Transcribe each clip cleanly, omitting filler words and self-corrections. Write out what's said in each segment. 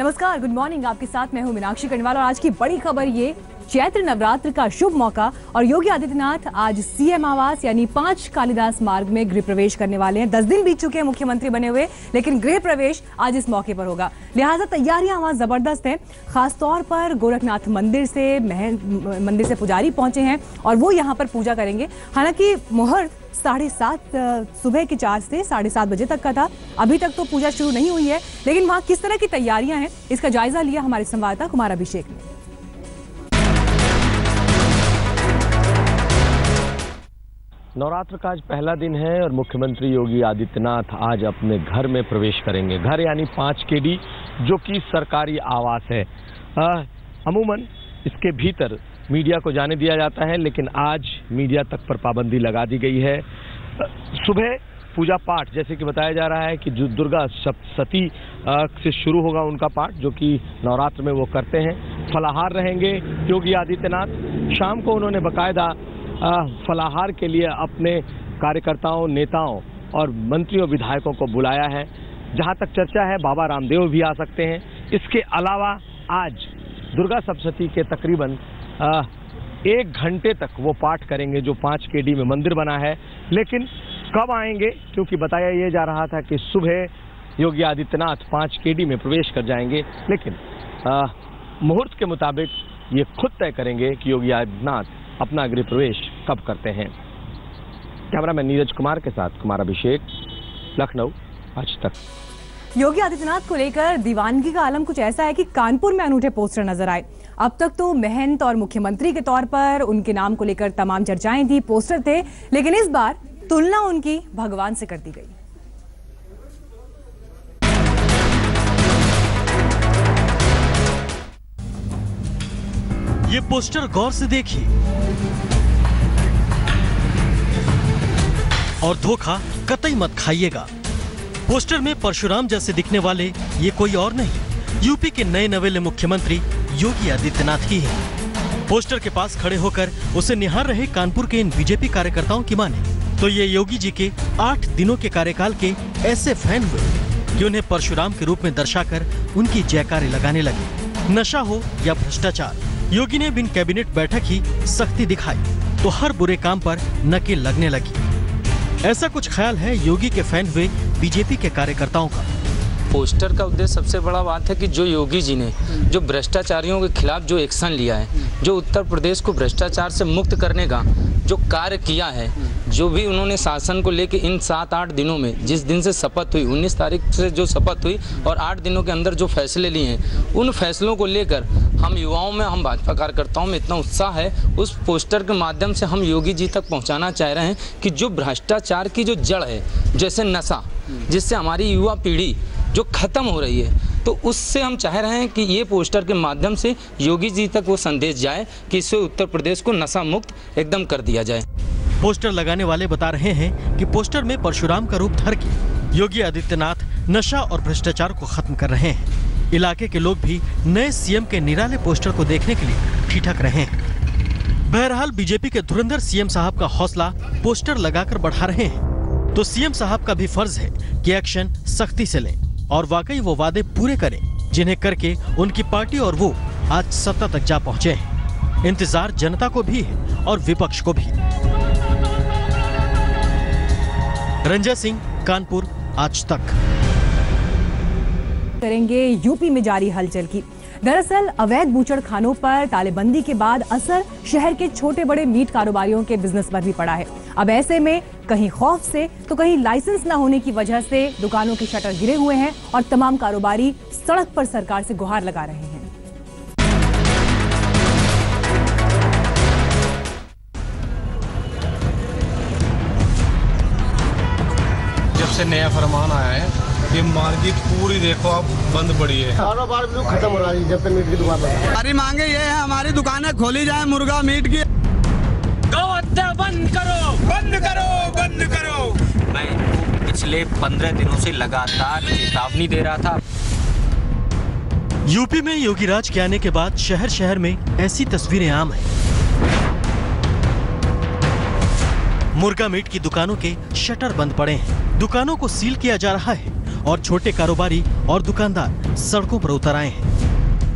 नमस्कार, good morning. आपके साथ मैं हूं मीनाक्षी कणवाल और आज की बड़ी खबर ये चैत्र नवरात्र का शुभ मौका और योगी आदित्यनाथ आज सीएम आवास यानी 5 कालिदास मार्ग में गृह प्रवेश करने वाले हैं। 10 दिन बीत चुके हैं मुख्यमंत्री बने हुए, लेकिन गृह प्रवेश आज इस मौके पर होगा, लिहाजा तैयारियां वहां जबरदस्त हैं। खासतौर पर गोरखनाथ मंदिर से पुजारी पहुंचे हैं और वो यहाँ पर पूजा करेंगे। हालांकि मुहूर्त 7:30 सुबह के 4 से 7:30 बजे तक का था। अभी तक तो पूजा शुरू नहीं हुई है, लेकिन वहां किस तरह की तैयारियां हैं इसका जायजा लिया हमारे संवाददाता कुमार अभिषेक ने। नवरात्र का आज पहला दिन है और मुख्यमंत्री योगी आदित्यनाथ आज अपने घर में प्रवेश करेंगे। घर यानी 5 केडी जो कि सरकारी आवास है। अमूमन इसके भीतर मीडिया को जाने दिया जाता है, लेकिन आज मीडिया तक पर पाबंदी लगा दी गई है। सुबह पूजा पाठ जैसे कि बताया जा रहा है कि जो दुर्गा सप्तशती से शुरू होगा उनका पाठ, जो कि नवरात्र में वो करते हैं। फलाहार रहेंगे योगी आदित्यनाथ। शाम को उन्होंने बाकायदा फलाहार के लिए अपने कार्यकर्ताओं, नेताओं और मंत्रियों, विधायकों को बुलाया है। जहां तक चर्चा है बाबा रामदेव भी आ सकते हैं। इसके अलावा आज दुर्गा सप्तशती के तकरीबन 1 घंटे तक वो पाठ करेंगे जो 5 केडी में मंदिर बना है। लेकिन कब आएंगे, क्योंकि बताया ये जा रहा था कि सुबह योगी आदित्यनाथ 5 केडी में प्रवेश कर जाएंगे, लेकिन मुहूर्त के मुताबिक ये खुद तय करेंगे कि योगी आदित्यनाथ अपना गृह प्रवेश कब करते हैं। कैमरामैन नीरज कुमार के साथ कुमार अभिषेक, लखनऊ, आज तक। योगी आदित्यनाथ को लेकर दीवानगी का आलम कुछ ऐसा है कि कानपुर में अनूठे पोस्टर नजर आए। अब तक तो महंत और मुख्यमंत्री के तौर पर उनके नाम को लेकर तमाम चर्चाएं थी, पोस्टर थे, लेकिन इस बार तुलना उनकी भगवान से कर दी गई। ये पोस्टर गौर से देखिए और धोखा कतई मत खाइएगा। पोस्टर में परशुराम जैसे दिखने वाले ये कोई और नहीं, यूपी के नए नवेले मुख्यमंत्री योगी आदित्यनाथ ही हैं। पोस्टर के पास खड़े होकर उसे निहार रहे कानपुर के इन बीजेपी कार्यकर्ताओं की माने तो ये योगी जी के 8 दिनों के कार्यकाल के ऐसे फैन हुए कि उन्हें परशुराम के रूप में दर्शाकर उनकी जयकारे लगाने लगे। नशा हो या भ्रष्टाचार, योगी ने बिन कैबिनेट बैठक ही सख्ती दिखाई तो हर बुरे काम पर नकेल लगने लगी। ऐसा कुछ ख्याल है योगी के फैन हुए बीजेपी के कार्यकर्ताओं का। पोस्टर का उद्देश्य सबसे बड़ा बात है कि जो योगी जी ने जो भ्रष्टाचारियों के खिलाफ जो एक्शन लिया है, जो उत्तर प्रदेश को भ्रष्टाचार से मुक्त करने का जो कार्य किया है, जो भी उन्होंने शासन को लेकर इन 7-8 दिनों में, जिस दिन से शपथ हुई 19 तारीख से जो शपथ हुई और 8 दिनों के अंदर जो फैसले लिए हैं, उन फैसलों को लेकर हम युवाओं में, हम भाजपा कार्यकर्ताओं में इतना उत्साह है। उस पोस्टर के माध्यम से हम योगी जी तक पहुंचाना चाह रहे हैं कि जो भ्रष्टाचार की जो जड़ है, जैसे नशा, जिससे हमारी युवा पीढ़ी जो खत्म हो रही है, तो उससे हम चाह रहे हैं कि ये पोस्टर के माध्यम से योगी जी तक वो संदेश जाए कि इससे उत्तर प्रदेश को नशा मुक्त एकदम कर दिया जाए। पोस्टर लगाने वाले बता रहे हैं कि पोस्टर में परशुराम का रूप धर के योगी आदित्यनाथ नशा और भ्रष्टाचार को खत्म कर रहे हैं। इलाके के लोग भी नए सीएम के निराले पोस्टर को देखने के लिए ठिठक रहे हैं। बहरहाल बीजेपी के धुरंधर सीएम साहब का हौसला पोस्टर लगाकर बढ़ा रहे हैं, तो सीएम साहब का भी फर्ज है कि एक्शन सख्ती से लें और वाकई वो वादे पूरे करें जिन्हें करके उनकी पार्टी और वो आज सत्ता तक जा पहुंचे हैं। इंतजार जनता को भी है और विपक्ष को भी। रंजय सिंह, कानपुर, आज तक। करेंगे यूपी में जारी हलचल की। दरअसल अवैध बूचड़खानों पर तालेबंदी के बाद असर शहर के छोटे बड़े मीट कारोबारियों के बिजनेस पर भी पड़ा है। अब ऐसे में कहीं खौफ से तो कहीं लाइसेंस न होने की वजह से दुकानों के शटर गिरे हुए हैं और तमाम कारोबारी सड़क पर सरकार से गुहार लगा रहे हैं। जब से नया फरमान आया है, ये मार्केट पूरी देखो आप बंद पड़ी है। कारोबार भी खत्म हो रहा है जब तक मीट की दुकान है। हमारी मांगे ये है, हमारी दुकानें खोली जाए मुर्गा मीट की। गौहत्या बंद करो, बंद करो, बंद करो। मैं पिछले 15 दिनों से लगातार चेतावनी दे रहा था। यूपी में योगी राज के आने के बाद शहर शहर में ऐसी तस्वीरें आम हैं। मुर्गा मीट की दुकानों के शटर बंद पड़े हैं, दुकानों को सील किया जा रहा है और छोटे कारोबारी और दुकानदार सड़कों पर उतर आए हैं।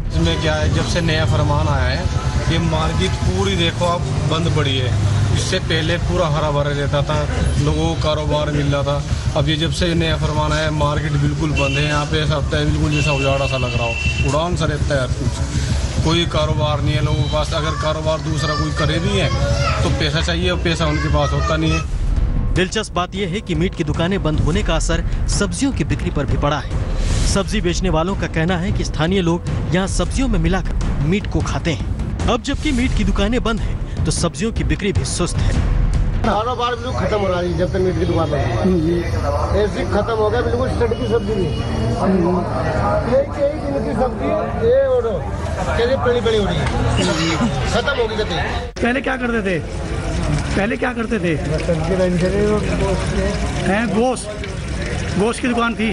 इसमें क्या है, जब से नया फरमान आया है ये मार्केट पूरी देखो आप बंद पड़ी है। इससे पहले पूरा हरा भरा रहता था, लोगों को कारोबार मिल रहा था। अब ये जब से नया फरमान आया मार्केट बिल्कुल बंद है। यहाँ पे ऐसा लगता है बिल्कुल जैसा उजाड़ा सा लग रहा हो, उड़ान सा रहता है हर कुछ। कोई कारोबार नहीं है लोगों के पास। अगर कारोबार दूसरा कोई करे भी है तो पैसा चाहिए और पैसा उनके पास होता नहीं है। दिलचस्प बात यह है कि मीट की दुकानें बंद होने का असर सब्जियों की बिक्री पर भी पड़ा है। सब्जी बेचने वालों का कहना है कि स्थानीय लोग यहाँ सब्जियों में मिलाकर मीट को खाते हैं। अब जबकि मीट की दुकानें बंद हैं, तो सब्जियों की बिक्री भी सुस्त है। कारोबार बिल्कुल खत्म हो रहा है जब तक मीट की दुकान है। ऐसी खत्म हो गया बिल्कुल। स्टड की सब्जी नहीं, एक दिन की सब्जी ये और कैसे पड़ी पड़ी हो रही है, खत्म हो गई कहते। पहले क्या करते थे? गोश्त की दुकान थी,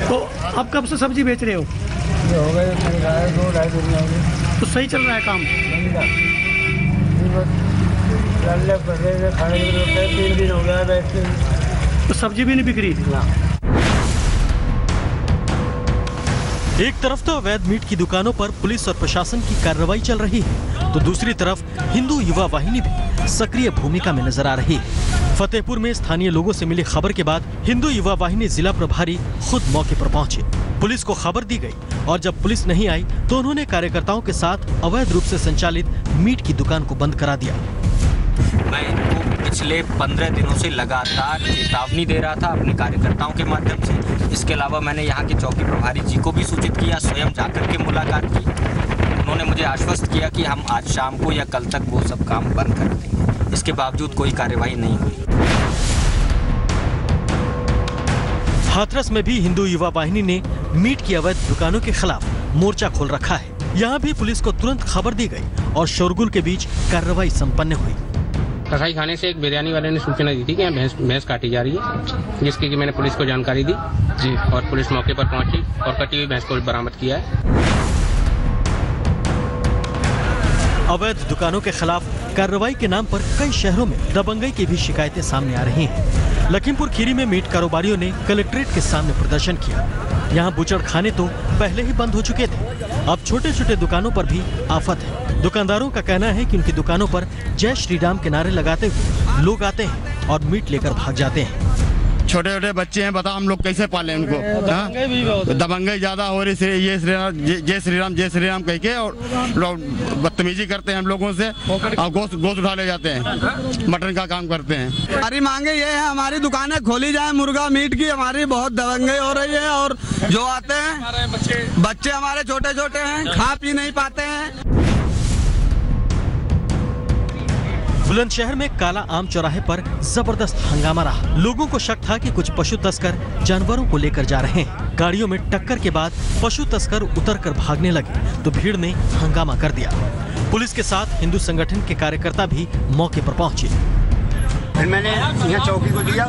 तो अब कब से सब्जी बेच रहे हो? हो गए 2-2.5 दिन। तो सही चल रहा है काम? खाने के लिए 3 दिन हो गया बैठते। तो सब्जी भी नहीं बिक रही? एक तरफ तो अवैध मीट की दुकानों पर पुलिस और प्रशासन की कार्रवाई चल रही है, तो दूसरी तरफ हिंदू युवा वाहिनी भी सक्रिय भूमिका में नजर आ रही है। फतेहपुर में स्थानीय लोगों से मिली खबर के बाद हिंदू युवा वाहिनी जिला प्रभारी खुद मौके पर पहुंचे। पुलिस को खबर दी गई और जब पुलिस नहीं आई तो उन्होंने कार्यकर्ताओं के साथ अवैध रूप से संचालित मीट की दुकान को बंद करा दिया। मैं इनको पिछले 15 दिनों से लगातार चेतावनी दे रहा था अपने कार्यकर्ताओं के माध्यम से। इसके अलावा मैंने यहाँ के चौकी प्रभारी जी को भी सूचित किया, स्वयं जाकर के मुलाकात की। उन्होंने मुझे आश्वस्त किया कि हम आज शाम को या कल तक वो सब काम बंद कर देंगे। इसके बावजूद कोई कार्रवाई नहीं हुई। हाथरस में भी हिंदू युवा वाहिनी ने मीट की अवैध दुकानों के खिलाफ मोर्चा खोल रखा है। यहाँ भी पुलिस को तुरंत खबर दी गई और शोरगुल के बीच कार्रवाई संपन्न हुई। कसाई खाने से एक बिरयानी वाले ने सूचना दी थी कि यहाँ भैंस काटी जा रही है, जिसकी कि मैंने पुलिस को जानकारी दी जी, और पुलिस मौके पर पहुंची और कटी हुई भैंस को बरामद किया है। अवैध दुकानों के खिलाफ कार्रवाई के नाम पर कई शहरों में दबंगई की भी शिकायतें सामने आ रही हैं। लखीमपुर खीरी में मीट कारोबारियों ने कलेक्ट्रेट के सामने प्रदर्शन किया। यहाँ बुचड़ खाने तो पहले ही बंद हो चुके थे, अब छोटे छोटे दुकानों पर भी आफत है। दुकानदारों का कहना है कि उनकी दुकानों पर जय श्री राम के नारे लगाते हुए लोग आते हैं और मीट लेकर भाग जाते हैं। छोटे छोटे बच्चे हैं, बताओ हम लोग कैसे पालें उनको? दबंगई ज्यादा हो रही है। ये जय श्री राम कह के और लोग बदतमीजी करते हैं हम लोगों से और गोश्त उठा ले जाते हैं, मटन का काम करते हैं। हमारी मांगे ये है, हमारी दुकानें खोली जाए मुर्गा मीट की। हमारी बहुत दबंगई हो रही है और जो आते हैं बच्चे हमारे छोटे छोटे हैं, खा पी नहीं पाते हैं। बुलंदशहर में काला आम चौराहे पर जबरदस्त हंगामा रहा। लोगों को शक था कि कुछ पशु तस्कर जानवरों को लेकर जा रहे हैं। गाड़ियों में टक्कर के बाद पशु तस्कर उतरकर भागने लगे तो भीड़ ने हंगामा कर दिया। पुलिस के साथ हिंदू संगठन के कार्यकर्ता भी मौके पर पहुंचे। फिर मैंने यहाँ चौकी को दिया,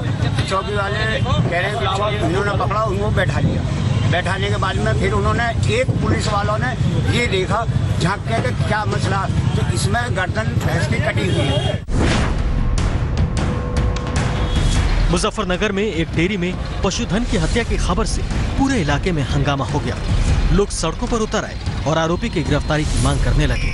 चौकी वाले कह रहे हैं उन्होंने पकड़ा, उनको बैठा लिया। बैठाने के बाद में फिर उन्होंने एक पुलिस वालों ने ये देखा, झांक के क्या मसला, तो इसमें गर्दन भैंस की कटी हुई है। मुजफ्फरनगर में एक डेयरी में पशुधन की हत्या की खबर से पूरे इलाके में हंगामा हो गया। लोग सड़कों पर उतर आए और आरोपी की गिरफ्तारी की मांग करने लगे।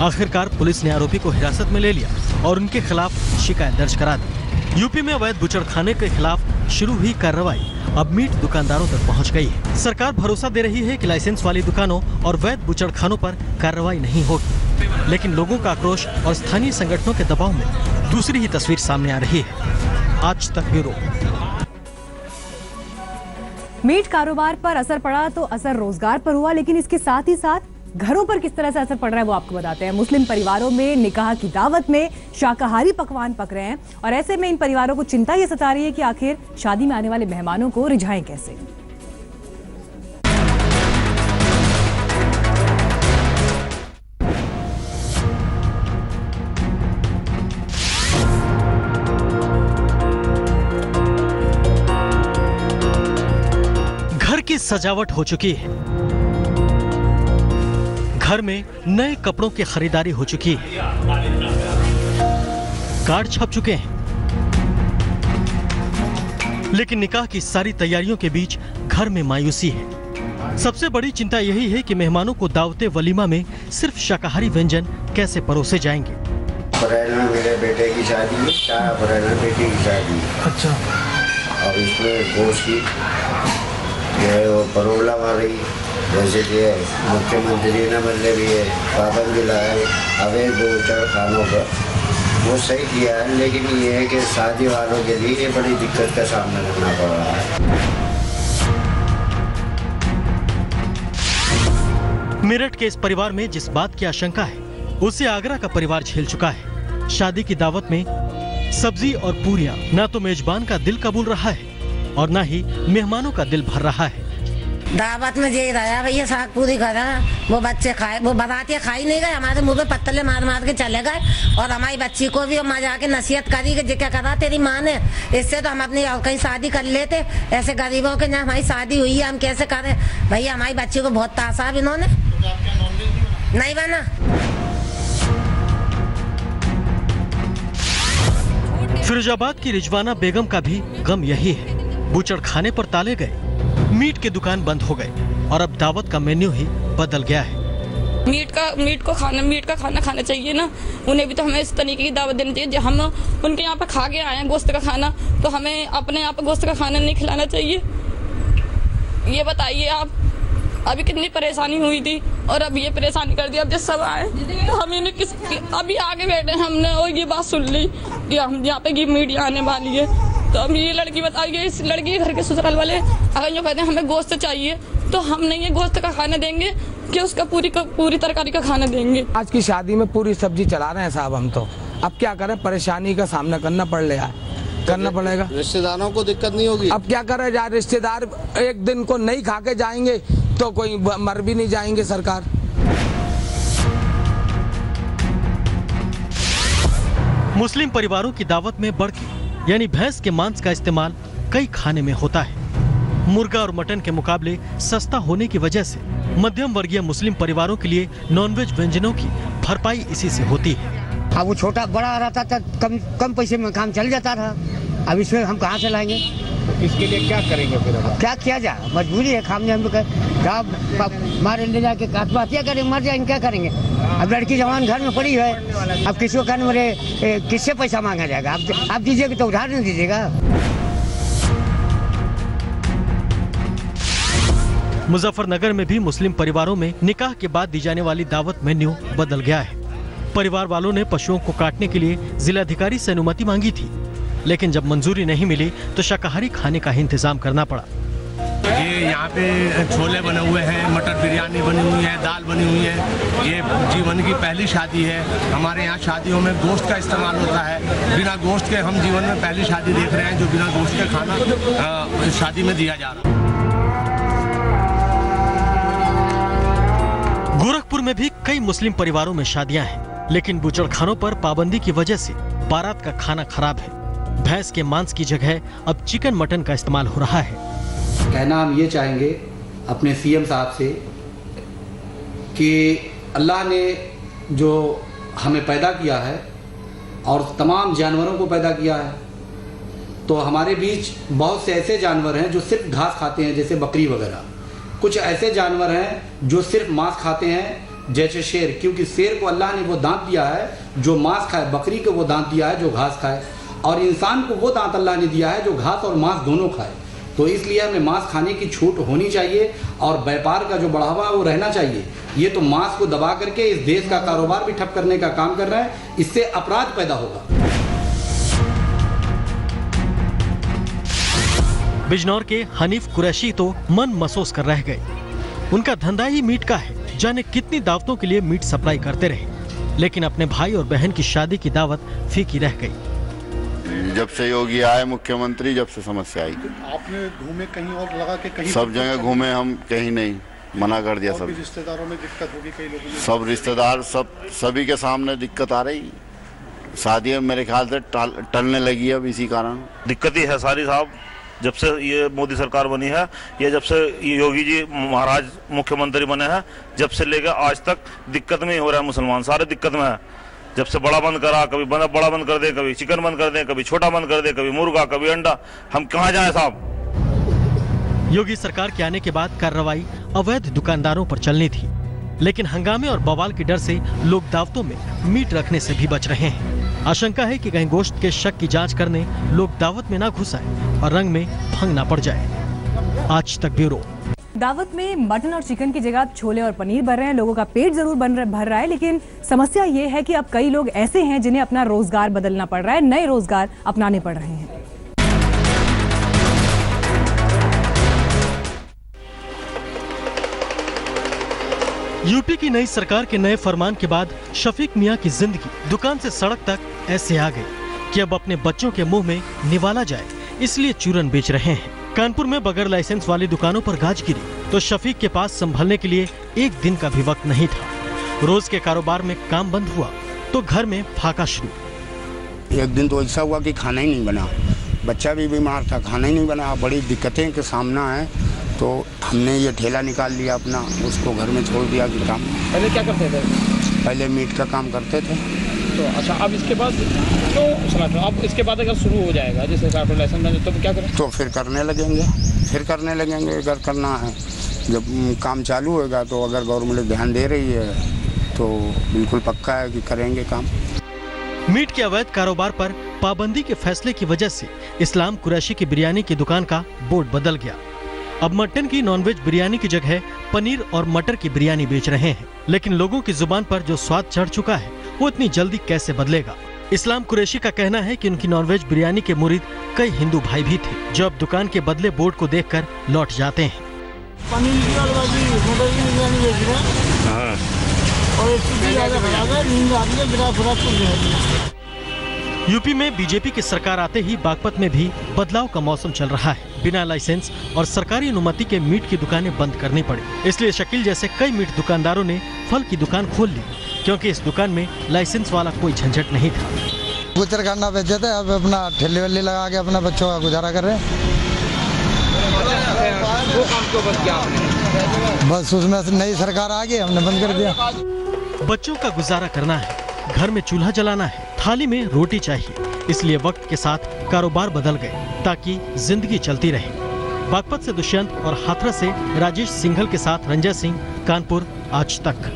आखिरकार पुलिस ने आरोपी को हिरासत में ले लिया और उनके खिलाफ शिकायत दर्ज करा दी। यूपी में अवैध बुचड़खाने के खिलाफ शुरू हुई कार्रवाई अब मीट दुकानदारों तक पहुंच गई है। सरकार भरोसा दे रही है कि लाइसेंस वाली दुकानों और वैध बुचड़खानों पर कार्रवाई नहीं होगी, लेकिन लोगों का आक्रोश और स्थानीय संगठनों के दबाव में दूसरी ही तस्वीर सामने आ रही है। आज तक ब्यूरो। मीट कारोबार पर असर पड़ा तो असर रोजगार पर हुआ, लेकिन इसके साथ ही साथ घरों पर किस तरह से असर पड़ रहा है वो आपको बताते हैं। मुस्लिम परिवारों में निकाह की दावत में शाकाहारी पकवान पक रहे हैं और ऐसे में इन परिवारों को चिंता ये सता रही है कि आखिर शादी में आने वाले मेहमानों को रिझाएं कैसे। घर की सजावट हो चुकी है, घर में नए कपड़ों की खरीदारी हो चुकी है, कार्ड छप चुके हैं, लेकिन निकाह की सारी तैयारियों के बीच घर में मायूसी है। सबसे बड़ी चिंता यही है कि मेहमानों को दावते वलीमा में सिर्फ शाकाहारी व्यंजन कैसे परोसे जाएंगे। अप्रैल में मेरे बेटे की शादी है, 4 अप्रैल में बेटी की शादी है। अच्छा। अब इसमें गोश्त की जो है वो प्रॉब्लम आ रही, जैसे कि मुख्यमंत्री ने मतलब ये पाबंदी लगाए अवैध गोचर खानों पर, वो सही किया है, लेकिन ये है कि शादी वालों के लिए बड़ी दिक्कत का सामना करना पड़ रहा है। मेरठ के इस परिवार में जिस बात की आशंका है उसे आगरा का परिवार झेल चुका है। शादी की दावत में सब्जी और पूरियां ना तो मेजबान का दिल कबूल रहा है और ना ही मेहमानों का दिल भर रहा है। दावत में यही रहा भैया, साग पूरी करा, वो बच्चे खाए, वो बारातियाँ खाई नहीं गए, हमारे मुंह पे पत्तले मार मार के चले गए। और हमारी बच्ची को भी माँ जाके नसीहत करी कि क्या करा तेरी माँ ने, इससे तो हम अपनी और कहीं शादी कर लेते, ऐसे गरीबों के यहाँ हमारी शादी हुई है, हम कैसे करें भैया। हमारी बच्ची को बहुत तासा है, इन्होंने नहीं बना। फिरोजाबाद की रिजवाना बेगम का भी गम यही है। बूचड़ खाने पर ताले गए, मीट की दुकान बंद हो गई और अब दावत का मेन्यू ही बदल गया है। मीट का खाना खाना चाहिए ना, उन्हें भी तो हमें इस तरीके की दावत देनी चाहिए। हम उनके यहाँ पर खा के आए हैं गोश्त का खाना, तो हमें अपने यहाँ पर गोश्त का खाना नहीं खिलाना चाहिए। ये बताइए आप, अभी कितनी परेशानी हुई थी और अब ये परेशानी कर दी। अब जब सब आए तो हम इन्हें अभी आगे बैठे हमने और ये बात सुन ली कि हम यहाँ पे ये मीडिया आने वाली है, तो अब ये लड़की बताइए, इस लड़की के घर के ससुराल वाले अगर जो कहते हैं हमें गोश्त चाहिए, तो हम नहीं ये गोश्त का खाना देंगे कि उसका पूरी तरकारी का खाना देंगे। आज की शादी में पूरी सब्जी चला रहे हैं साहब हम तो, अब क्या करें, परेशानी का सामना करना पड़ेगा। रिश्तेदारों को दिक्कत नहीं होगी। अब क्या करें यार, रिश्तेदार एक दिन को नहीं खा के जाएंगे तो कोई मर भी नहीं जाएंगे सरकार। मुस्लिम परिवारों की दावत में बड़की यानी भैंस के मांस का इस्तेमाल कई खाने में होता है। मुर्गा और मटन के मुकाबले सस्ता होने की वजह से मध्यम वर्गीय मुस्लिम परिवारों के लिए नॉनवेज व्यंजनों की भरपाई इसी से होती है। अब वो छोटा बड़ा रहता था, कम पैसे में काम चल जाता था, अब इसमें हम कहाँ से लाएंगे? इसके लिए क्या करेंगे फिर? क्या किया जाए, मजबूरी है, खामने हम लोग मारे ले जाके आत्महत्या करेंगे, मर जाएंगे, क्या करेंगे? अब लड़की जवान घर में पड़ी है, अब किसी को कहने मेरे किससे पैसा मांगा जाएगा? आप दीजिएगा तो उधार नहीं दीजिएगा। मुजफ्फरनगर में भी मुस्लिम परिवारों में निकाह के बाद दी जाने वाली दावत मेन्यू बदल गया है। परिवार वालों ने पशुओं को काटने के लिए जिलाधिकारी से अनुमति मांगी थी, लेकिन जब मंजूरी नहीं मिली तो शाकाहारी खाने का ही इंतजाम करना पड़ा। ये यहाँ पे छोले बने हुए हैं, मटर बिरयानी बनी हुई है, दाल बनी हुई है। ये जीवन की पहली शादी है। हमारे यहाँ शादियों में गोश्त का इस्तेमाल होता है। बिना गोश्त के हम जीवन में पहली शादी देख रहे हैं जो बिना गोश्त के खाना शादी में दिया जा रहा है। गोरखपुर में भी कई मुस्लिम परिवारों में शादियां हैं, लेकिन बूचड़खानों पर पाबंदी की वजह से बारात का खाना खराब है। भैंस के मांस की जगह अब चिकन मटन का इस्तेमाल हो रहा है। कहना हम ये चाहेंगे अपने सीएम साहब से कि अल्लाह ने जो हमें पैदा किया है और तमाम जानवरों को पैदा किया है, तो हमारे बीच बहुत से ऐसे जानवर हैं जो सिर्फ घास खाते हैं, जैसे बकरी वगैरह। कुछ ऐसे जानवर हैं जो सिर्फ मांस खाते हैं, जैसे शेर, क्योंकि शेर को अल्लाह ने वो दांत दिया है जो मांस खाए, बकरी को वो दांत दिया है जो घास खाए, और इंसान को वो दांत अल्लाह ने दिया है जो घास और मांस दोनों खाए। तो इसलिए हमें मांस खाने की छूट होनी चाहिए और व्यापार का जो बढ़ावा वो रहना चाहिए। ये तो मांस को दबा करके इस देश का कारोबार भी ठप करने का काम कर रहा है, इससे अपराध पैदा होगा। बिजनौर के हनीफ कुरैशी तो मन महसूस कर रह गए। उनका धंधा ही मीट का है, जाने कितनी दावतों के लिए मीट सप्लाई करते रहे, लेकिन अपने भाई और बहन की शादी की दावत फीकी रह गई। जब से योगी आए मुख्यमंत्री, जब से समस्या आई। आपने घूमे कहीं और लगा के कहीं? सब जगह घूमे हम, कहीं नहीं, मना कर दिया। सब रिश्तेदारों में दिक्कत होगी, कई लोगों सब रिश्तेदार सभी के सामने दिक्कत आ रही। शादी मेरे ख्याल से टलने लगी अब इसी कारण। दिक्कत ही है सारी साहब, जब से ये मोदी सरकार बनी है, ये जब से योगी जी महाराज मुख्यमंत्री बने हैं, जब से लेकर आज तक दिक्कत में ही हो रहा है। मुसलमान सारे दिक्कत में है। जब से बड़ा बंद करा, कभी बड़ा बंद कर दे, कभी चिकन बंद कर दे, कभी छोटा बंद कर दे, कभी मुर्गा, कभी अंडा। हम कहाँ जाए साहब? योगी सरकार के आने के बाद कार्रवाई अवैध दुकानदारों पर चलनी थी, लेकिन हंगामे और बवाल के डर से लोग दावतों में मीट रखने से भी बच रहे हैं। आशंका है कि कहीं गोश्त के शक की जांच करने लोग दावत में ना घुस आए और रंग में भंग ना पड़ जाए। आज तक ब्यूरो। दावत में मटन और चिकन की जगह छोले और पनीर बन रहे हैं। लोगों का पेट जरूर भर रहा है, लेकिन समस्या ये है कि अब कई लोग ऐसे हैं जिन्हें अपना रोजगार बदलना पड़ रहा है, नए रोजगार अपनाने पड़ रहे हैं। यूपी की नई सरकार के नए फरमान के बाद शफीक मियां की जिंदगी दुकान से सड़क तक ऐसे आ गई कि अब अपने बच्चों के मुंह में निवाला जाए, इसलिए चूरन बेच रहे हैं। कानपुर में बगैर लाइसेंस वाली दुकानों पर गाज गिरी तो शफीक के पास संभलने के लिए एक दिन का भी वक्त नहीं था। रोज के कारोबार में काम बंद हुआ तो घर में फाका शुरू। एक दिन तो ऐसा हुआ कि खाना ही नहीं बना, बच्चा भी बीमार था, खाना ही नहीं बना। बड़ी दिक्कतें के सामना है, तो हमने ये ठेला निकाल लिया अपना, उसको घर में छोड़ दिया कि काम। पहले क्या करते थे? पहले मीट का काम करते थे। तो अच्छा, अब इसके बाद क्यों समझ लो, अब इसके बाद अगर शुरू हो जाएगा जैसे कार्टून लाइसेंस में, तो क्या करें? तो फिर करने लगेंगे अगर करना है। जब काम चालू होगा तो अगर गवर्नमेंट ध्यान दे रही है तो बिल्कुल पक्का है कि करेंगे काम। मीट के अवैध कारोबार पर पाबंदी के फैसले की वजह से इस्लाम कुरैशी की बिरयानी की दुकान का बोर्ड बदल गया। अब मटन की नॉनवेज बिरयानी की जगह पनीर और मटर की बिरयानी बेच रहे हैं, लेकिन लोगों की जुबान पर जो स्वाद चढ़ चुका है वो इतनी जल्दी कैसे बदलेगा। इस्लाम कुरैशी का कहना है कि उनकी नॉनवेज बिरयानी के मुरीद कई हिंदू भाई भी थे, जो अब दुकान के बदले बोर्ड को देखकर लौट जाते हैं। पनीर की और मटर की बिरयानी बेच रहे हैं और नींद आ रही है, बिना फुराक। यूपी में बीजेपी की सरकार आते ही बागपत में भी बदलाव का मौसम चल रहा है। बिना लाइसेंस और सरकारी अनुमति के मीट की दुकानें बंद करनी पड़ी, इसलिए शकील जैसे कई मीट दुकानदारों ने फल की दुकान खोल ली, क्योंकि इस दुकान में लाइसेंस वाला कोई झंझट नहीं था। गुजर खाना बेचे थे, अब अपना ठेले वल्ले लगा के अपना बच्चों का गुजारा कर रहे हैं। वो काम क्यों बंद किया आपने? बस उसमें से नई सरकार आ गई, हमने बंद कर दिया। बच्चों का गुजारा करना है, घर में चूल्हा जलाना है, थाली में रोटी चाहिए, इसलिए वक्त के साथ कारोबार बदल गए ताकि जिंदगी चलती रहे। बागपत से दुष्यंत और हाथरस से राजेश सिंघल के साथ रंजय सिंह, कानपुर, आज तक।